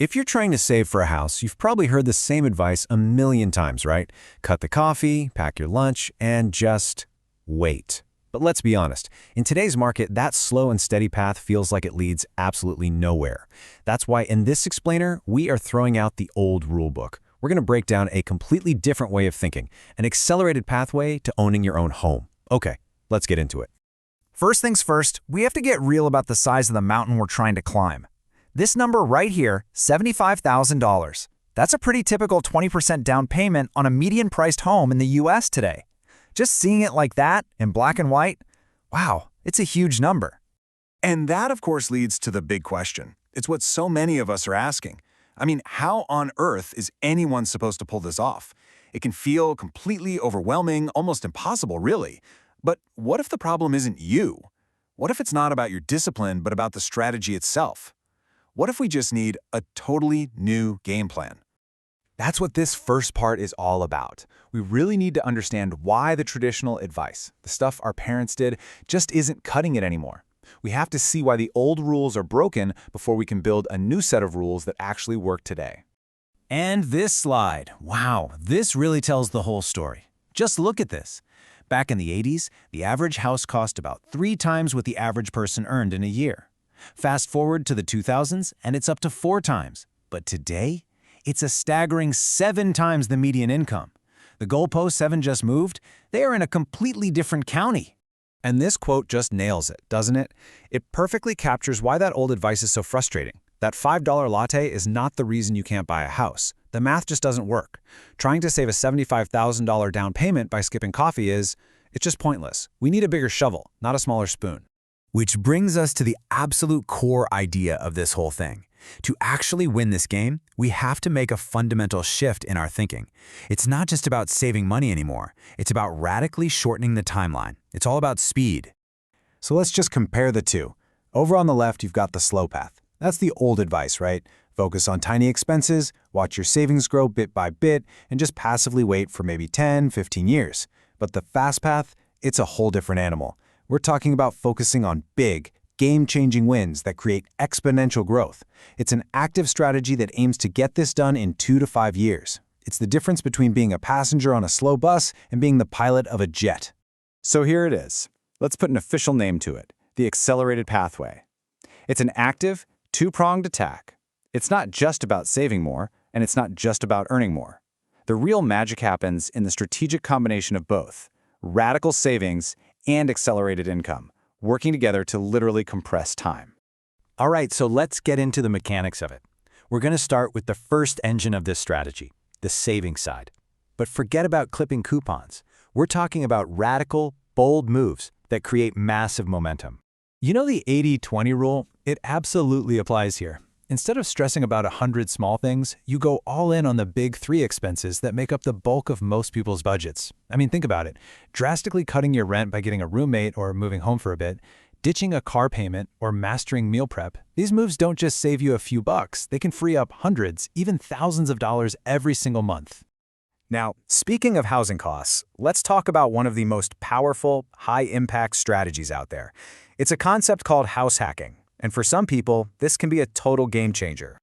If you're trying to save for a house, you've probably heard the same advice a million times, right? Cut the coffee, pack your lunch, and just wait. But let's be honest, in today's market, that slow and steady path feels like it leads absolutely nowhere. That's why in this explainer, we are throwing out the old rulebook. We're going to break down a completely different way of thinking, an accelerated pathway to owning your own home. Okay, let's get into it. First things first, we have to get real about the size of the mountain we're trying to climb. This number right here, $75,000. That's a pretty typical 20% down payment on a median-priced home in the US today. Just seeing it like that, in black and white, wow, it's a huge number. And that, of course, leads to the big question. It's what so many of us are asking. I mean, how on earth is anyone supposed to pull this off? It can feel completely overwhelming, almost impossible, really. But what if the problem isn't you? What if it's not about your discipline, but about the strategy itself? What if we just need a totally new game plan? That's what this first part is all about. We really need to understand why the traditional advice, the stuff our parents did, just isn't cutting it anymore. We have to see why the old rules are broken before we can build a new set of rules that actually work today. And this slide, wow, this really tells the whole story. Just look at this. Back in the 80s, the average house cost about 3 times what the average person earned in a year. Fast forward to the 2000s, and it's up to 4 times. But today, it's a staggering 7 times the median income. The goalposts haven't just moved, they are in a completely different county. And this quote just nails it, doesn't it? It perfectly captures why that old advice is so frustrating. That $5 latte is not the reason you can't buy a house. The math just doesn't work. Trying to save a $75,000 down payment by skipping coffee it's just pointless. We need a bigger shovel, not a smaller spoon. Which brings us to the absolute core idea of this whole thing. To actually win this game, we have to make a fundamental shift in our thinking. It's not just about saving money anymore. It's about radically shortening the timeline. It's all about speed. So let's just compare the two. Over on the left, you've got the slow path. That's the old advice, right? Focus on tiny expenses, watch your savings grow bit by bit, and just passively wait for maybe 10, 15 years. But the fast path, it's a whole different animal. We're talking about focusing on big, game-changing wins that create exponential growth. It's an active strategy that aims to get this done in 2 to 5 years. It's the difference between being a passenger on a slow bus and being the pilot of a jet. So here it is. Let's put an official name to it, the accelerated pathway. It's an active, two-pronged attack. It's not just about saving more, and it's not just about earning more. The real magic happens in the strategic combination of both, radical savings and accelerated income, working together to literally compress time. All right, so let's get into the mechanics of it. We're going to start with the first engine of this strategy, the saving side. But forget about clipping coupons. We're talking about radical, bold moves that create massive momentum. You know the 80-20 rule? It absolutely applies here. Instead of stressing about 100 small things, you go all in on the big 3 expenses that make up the bulk of most people's budgets. I mean, think about it. Drastically cutting your rent by getting a roommate or moving home for a bit, ditching a car payment or mastering meal prep, these moves don't just save you a few bucks. They can free up hundreds, even thousands of dollars every single month. Now, speaking of housing costs, let's talk about one of the most powerful, high-impact strategies out there. It's a concept called house hacking. And for some people, this can be a total game changer.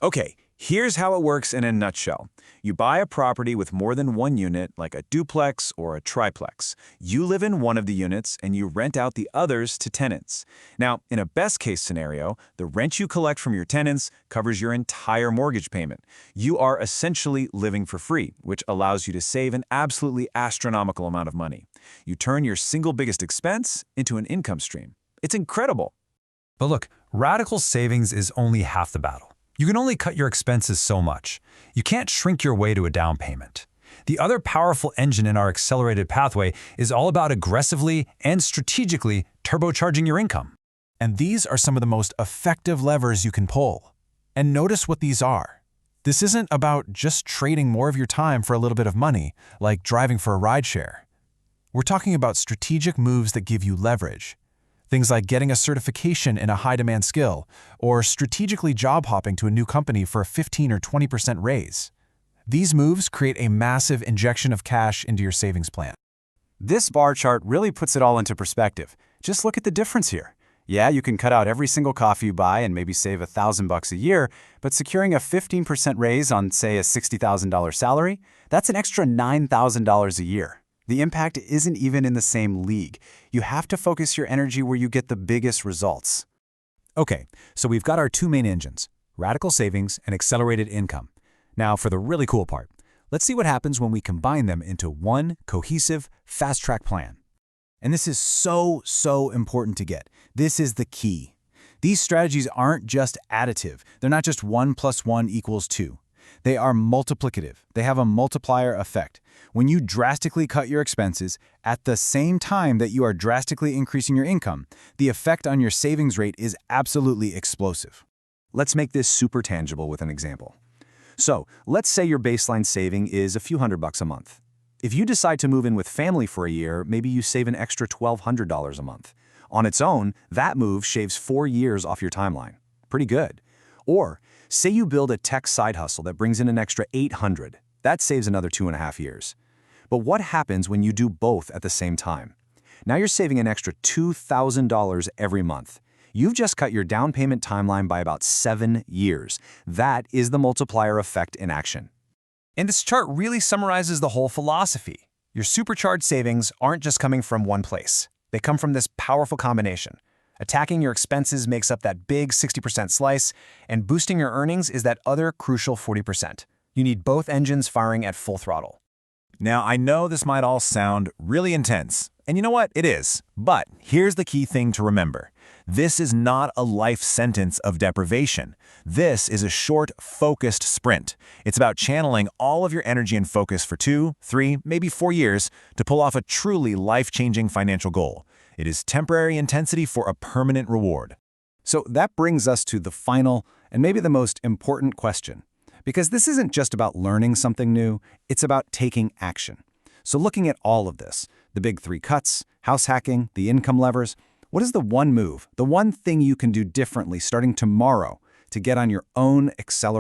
Okay, here's how it works in a nutshell. You buy a property with more than one unit, like a duplex or a triplex. You live in one of the units and you rent out the others to tenants. Now, in a best-case scenario, the rent you collect from your tenants covers your entire mortgage payment. You are essentially living for free, which allows you to save an absolutely astronomical amount of money. You turn your single biggest expense into an income stream. It's incredible. But look, radical savings is only half the battle. You can only cut your expenses so much. You can't shrink your way to a down payment. The other powerful engine in our accelerated pathway is all about aggressively and strategically turbocharging your income. And these are some of the most effective levers you can pull. And notice what these are. This isn't about just trading more of your time for a little bit of money, like driving for a rideshare. We're talking about strategic moves that give you leverage. Things like getting a certification in a high-demand skill, or strategically job hopping to a new company for a 15 or 20% raise. These moves create a massive injection of cash into your savings plan. This bar chart really puts it all into perspective. Just look at the difference here. Yeah, you can cut out every single coffee you buy and maybe save $1,000 a year, but securing a 15% raise on, say, a $60,000 salary, that's an extra $9,000 a year. The impact isn't even in the same league. You have to focus your energy where you get the biggest results. Okay, so we've got our two main engines, radical savings and accelerated income. Now for the really cool part. Let's see what happens when we combine them into one cohesive, fast-track plan. And this is so important to get. This is the key. These strategies aren't just additive. They're not just 1 + 1 = 2. They are multiplicative. They have a multiplier effect. When you drastically cut your expenses at the same time that you are drastically increasing your income, the effect on your savings rate is absolutely explosive. Let's make this super tangible with an example. So, let's say your baseline saving is a few $100 a month. If you decide to move in with family for a year, maybe you save an extra $1,200 a month. On its own, that move shaves 4 years off your timeline. Pretty good. Or, say you build a tech side hustle that brings in an extra $800. That saves another 2.5 years. But what happens when you do both at the same time? Now you're saving an extra $2,000 every month. You've just cut your down payment timeline by about 7 years. That is the multiplier effect in action. And this chart really summarizes the whole philosophy. Your supercharged savings aren't just coming from one place. They come from this powerful combination. Attacking your expenses makes up that big 60% slice, and boosting your earnings is that other crucial 40%. You need both engines firing at full throttle. Now, I know this might all sound really intense, and you know what? It is. But here's the key thing to remember. This is not a life sentence of deprivation. This is a short, focused sprint. It's about channeling all of your energy and focus for 2, 3, maybe 4 years to pull off a truly life-changing financial goal. It is temporary intensity for a permanent reward. So that brings us to the final and maybe the most important question. Because this isn't just about learning something new, it's about taking action. So looking at all of this, the big 3 cuts, house hacking, the income levers, what is the one move, the one thing you can do differently starting tomorrow to get on your own accelerator?